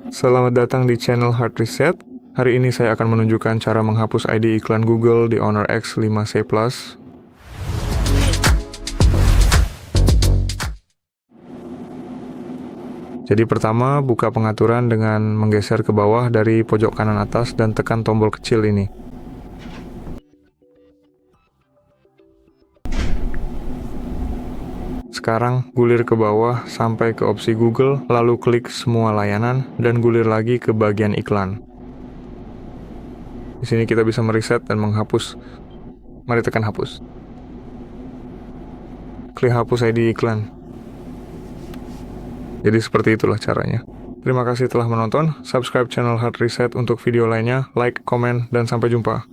Selamat datang di channel Hard Reset. Hari ini saya akan menunjukkan cara menghapus ID iklan Google di Honor X5C Plus. Jadi pertama, buka pengaturan dengan menggeser ke bawah dari pojok kanan atas dan tekan tombol kecil ini. Sekarang gulir ke bawah sampai ke opsi Google, lalu klik semua layanan dan gulir lagi ke bagian iklan. Di sini kita bisa mereset dan menghapus. Mari tekan hapus. Klik hapus ID iklan. Jadi seperti itulah caranya. Terima kasih telah menonton. Subscribe channel Hard Reset untuk video lainnya. Like, komen, dan sampai jumpa.